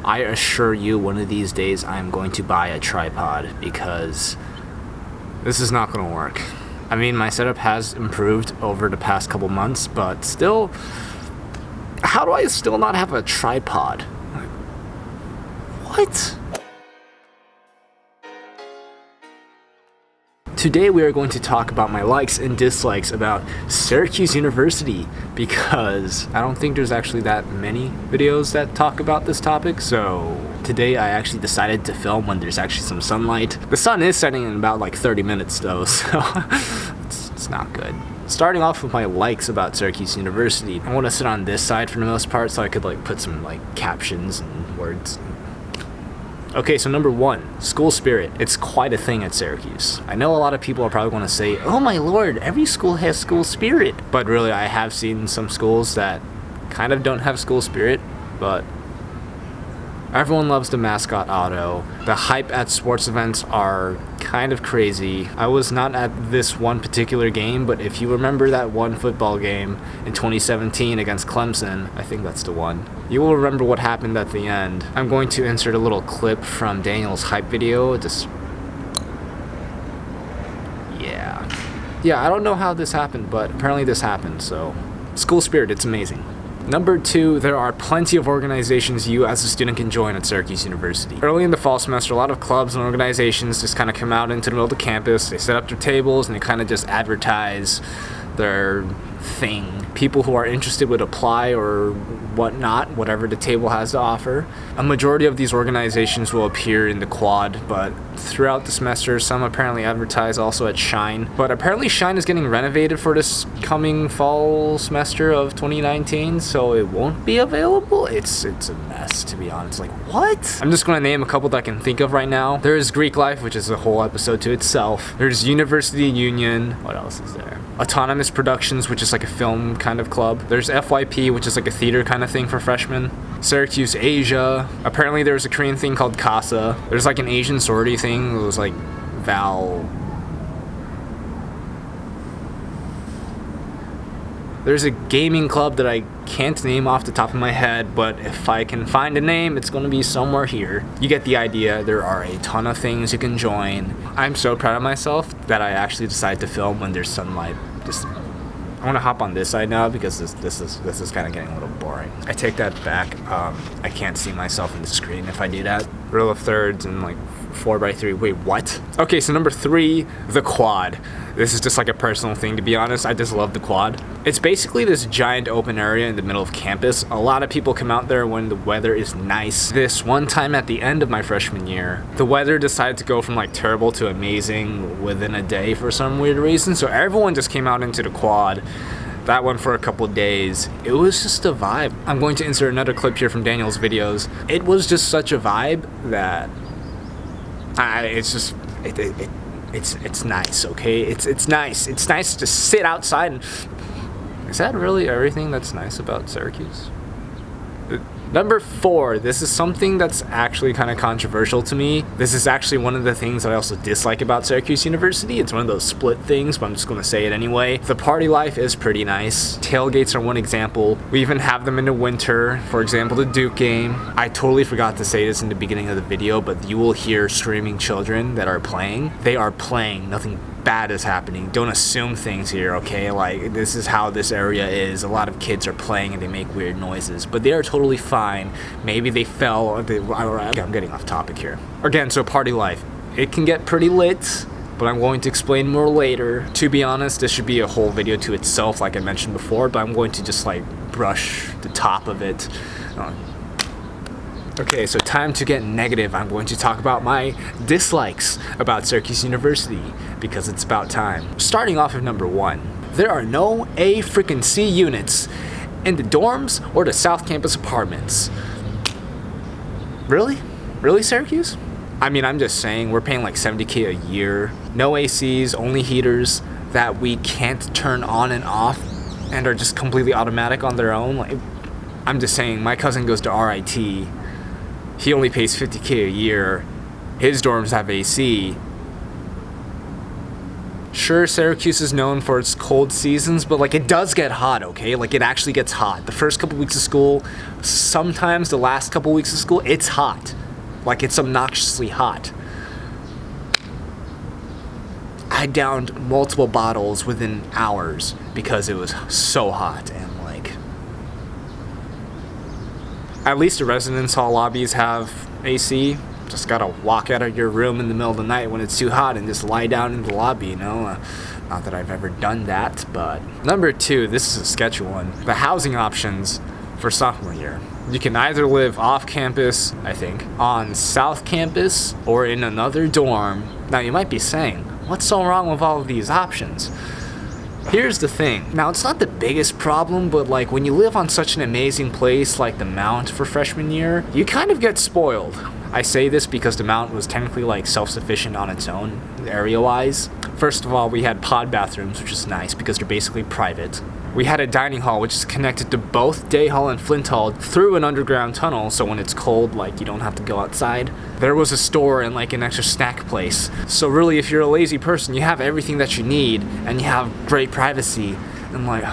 I assure you one of these days I'm going to buy a tripod because this is not going to work. I mean, my setup has improved over the past couple months, but still, how do I still not have a tripod? What? Today we are going to talk about my likes and dislikes about Syracuse University because I don't think there's actually that many videos that talk about this topic, so today I actually decided to film when there's actually some sunlight. The sun is setting in about like 30 minutes though, so it's not good. Starting off with my likes about Syracuse University, I want to sit on this side for the most part so I could like put some like captions and words. Okay, so number one, school spirit. It's quite a thing at Syracuse. I know a lot of people are probably going to say, oh my lord, every school has school spirit. But really, I have seen some schools that kind of don't have school spirit, but everyone loves the mascot Otto. The hype at sports events are kind of crazy. I was not at this one particular game, but if you remember that one football game in 2017 against Clemson, I think that's the one, you will remember what happened at the end. I'm going to insert a little clip from Daniel's hype video. Yeah, I don't know how this happened, but apparently this happened, so school spirit, it's amazing. Number two, there are plenty of organizations you as a student can join at Syracuse University. Early in the fall semester, a lot of clubs and organizations just kind of come out into the middle of the campus. They set up their tables and they kind of just advertise their thing. People who are interested would apply or whatnot, whatever the table has to offer. A majority of these organizations will appear in the quad, but throughout the semester, some apparently advertise also at Shine. But apparently Shine is getting renovated for this coming fall semester of 2019, so it won't be available. It's a mess, to be honest. Like, what? I'm just going to name a couple that I can think of right now. There's Greek Life, which is a whole episode to itself. There's University Union. What else is there? Autonomous Productions, which is like a film kind of club. There's FYP, which is like a theater kind of thing for freshmen. Syracuse Asia. Apparently there's a Korean thing called Casa. There's like an Asian sorority thing. It was like Val. There's a gaming club that I can't name off the top of my head, but if I can find a name, it's going to be somewhere here. You get the idea. There are a ton of things you can join. I'm so proud of myself that I actually decided to film when there's sunlight. I want to hop on this side now because this is kind of getting a little boring. I take that back. I can't see myself in the screen if I do that. Rule of thirds and like 4x3. Wait, what? Okay, so number three, the quad. This is just like a personal thing, to be honest. I just love the quad. It's basically this giant open area in the middle of campus. A lot of people come out there when the weather is nice. This one time at the end of my freshman year, the weather decided to go from like terrible to amazing within a day for some weird reason. So everyone just came out into the quad. That one for a couple days. It was just a vibe. I'm going to insert another clip here from Daniel's videos. It was just such a vibe that it's nice, okay? It's nice. It's nice to sit outside and... Is that really everything that's nice about Syracuse? Number four, this is something that's actually kind of controversial to me. This is actually one of the things that I also dislike about Syracuse University. It's one of those split things, but I'm just going to say it anyway. The party life is pretty nice. Tailgates are one example. We even have them in the winter. For example, the Duke game. I totally forgot to say this in the beginning of the video, but you will hear screaming children that are playing. They are playing. Nothing bad is happening. Don't assume things here, okay? Like, this is how this area is. A lot of kids are playing and they make weird noises, but they are totally fine. Maybe they fell or I'm getting off topic here. Again, so party life. It can get pretty lit, but I'm going to explain more later. To be honest, this should be a whole video to itself, like I mentioned before, but I'm going to just like brush the top of it. Okay, so time to get negative. I'm going to talk about my dislikes about Syracuse University because it's about time. Starting off with number one, there are no A-freaking-C units in the dorms or the South Campus apartments. Really? Really, Syracuse? I mean, I'm just saying, we're paying like $70K a year. No ACs, only heaters that we can't turn on and off and are just completely automatic on their own. Like, I'm just saying, my cousin goes to RIT. He only pays $50K a year. His dorms have AC. Sure, Syracuse is known for its cold seasons, but like it does get hot, okay? Like it actually gets hot. The first couple weeks of school, sometimes the last couple weeks of school, it's hot. Like it's obnoxiously hot. I downed multiple bottles within hours because it was so hot, and like at least the residence hall lobbies have AC. Just gotta walk out of your room in the middle of the night when it's too hot and just lie down in the lobby, you know? Not that I've ever done that, but... Number 2, this is a sketchy one. The housing options for sophomore year. You can either live off campus, I think, on South Campus, or in another dorm. Now you might be saying, what's so wrong with all of these options? Here's the thing. Now, it's not the biggest problem, but like when you live on such an amazing place like the Mount for freshman year, you kind of get spoiled. I say this because the Mount was technically like self-sufficient on its own, area-wise. First of all, we had pod bathrooms, which is nice because they're basically private. We had a dining hall, which is connected to both Day Hall and Flint Hall through an underground tunnel, so when it's cold, like, you don't have to go outside. There was a store and like an extra snack place. So really, if you're a lazy person, you have everything that you need, and you have great privacy, and like...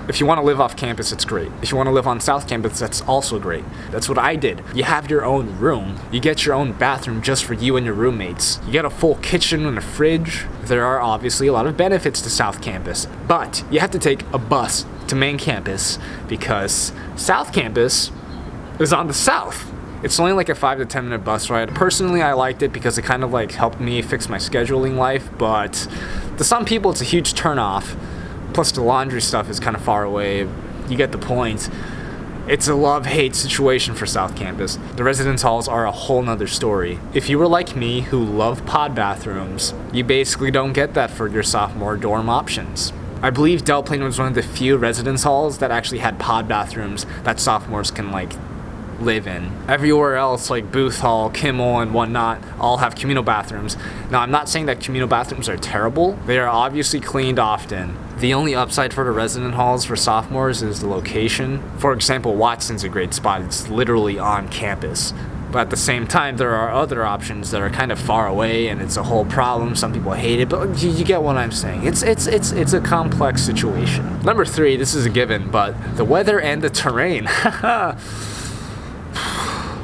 If you want to live off campus, it's great. If you want to live on South Campus, that's also great. That's what I did. You have your own room. You get your own bathroom just for you and your roommates. You get a full kitchen and a fridge. There are obviously a lot of benefits to South Campus, but you have to take a bus to main campus because South Campus is on the south. It's only like a 5 to 10 minute bus ride. Personally, I liked it because it kind of like helped me fix my scheduling life, but to some people, it's a huge turnoff. Plus the laundry stuff is kind of far away. You get the point. It's a love-hate situation for South Campus. The residence halls are a whole nother story. If you were like me, who love pod bathrooms, you basically don't get that for your sophomore dorm options. I believe Del Plain was one of the few residence halls that actually had pod bathrooms that sophomores can like live in. Everywhere else, like Booth Hall, Kimmel, and whatnot, all have communal bathrooms. Now, I'm not saying that communal bathrooms are terrible. They are obviously cleaned often. The only upside for the resident halls for sophomores is the location. For example, Watson's a great spot. It's literally on campus. But at the same time, there are other options that are kind of far away, and it's a whole problem. Some people hate it, but you get what I'm saying. It's a complex situation. Number 3, this is a given, but the weather and the terrain.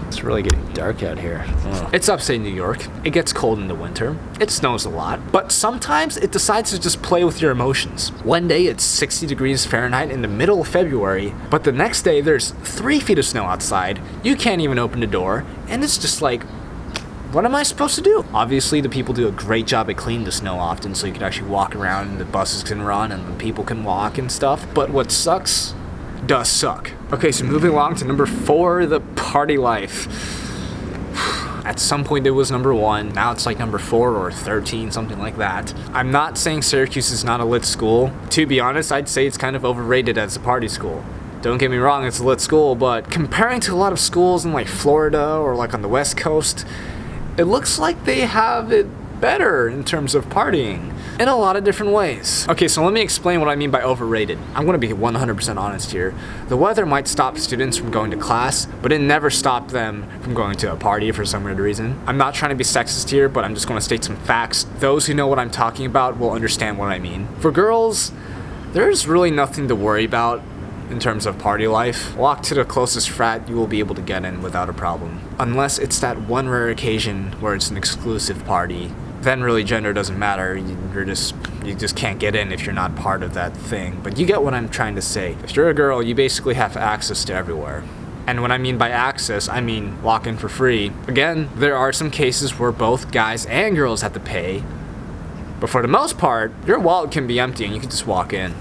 It's really getting dark out here. It's upstate New York. It gets cold in the winter. It snows a lot. But sometimes it decides to just play with your emotions. One day it's 60 degrees Fahrenheit in the middle of February, but the next day there's 3 feet of snow outside. You can't even open the door, and it's just like, what am I supposed to do? Obviously, the people do a great job at cleaning the snow often, so you can actually walk around and the buses can run and the people can walk and stuff. But what sucks does suck. Okay, so moving along to number 4, the party life. At some point it was number 1, now it's like number 4 or 13, something like that. I'm not saying Syracuse is not a lit school. To be honest, I'd say it's kind of overrated as a party school. Don't get me wrong, it's a lit school, but comparing to a lot of schools in like Florida or like on the West Coast, it looks like they have it better in terms of partying in a lot of different ways. Okay, so let me explain what I mean by overrated. I'm gonna be 100% honest here. The weather might stop students from going to class, but it never stopped them from going to a party for some weird reason. I'm not trying to be sexist here, but I'm just gonna state some facts. Those who know what I'm talking about will understand what I mean. For girls, there's really nothing to worry about in terms of party life. Walk to the closest frat you will be able to get in without a problem. Unless it's that one rare occasion where it's an exclusive party. Then really gender doesn't matter. You just can't get in if you're not part of that thing. But you get what I'm trying to say. If you're a girl, you basically have access to everywhere. And what I mean by access, I mean walk in for free. Again, there are some cases where both guys and girls have to pay. But for the most part, your wallet can be empty and you can just walk in.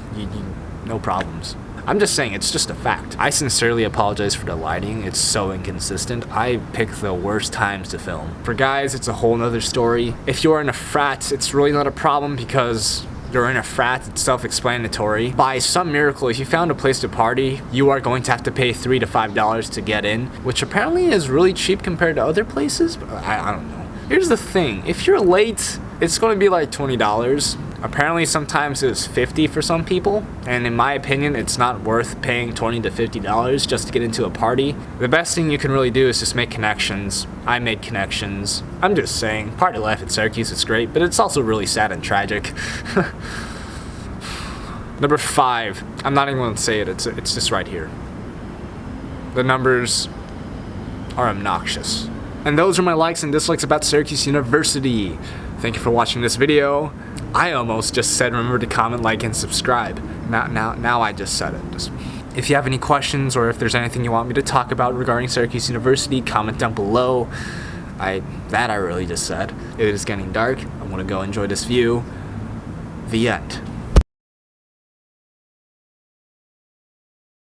No problems. I'm just saying, it's just a fact. I sincerely apologize for the lighting. It's so inconsistent. I picked the worst times to film. For guys, it's a whole nother story. If you're in a frat, it's really not a problem because you're in a frat, it's self-explanatory. By some miracle, if you found a place to party, you are going to have to pay $3 to $5 to get in, which apparently is really cheap compared to other places, but I don't know. Here's the thing, if you're late, it's going to be like $20. Apparently sometimes it's $50 for some people, and in my opinion it's not worth paying $20 to $50 just to get into a party. The best thing you can really do is just make connections. I made connections. I'm just saying, party life at Syracuse is great, but it's also really sad and tragic. Number 5, I'm not even going to say it, it's just right here. The numbers are obnoxious. And those are my likes and dislikes about Syracuse University. Thank you for watching this video. I almost just said remember to comment, like, and subscribe. Now I just said it. If you have any questions or if there's anything you want me to talk about regarding Syracuse University, comment down below. I really just said. It is getting dark. I'm gonna go enjoy this view. The end.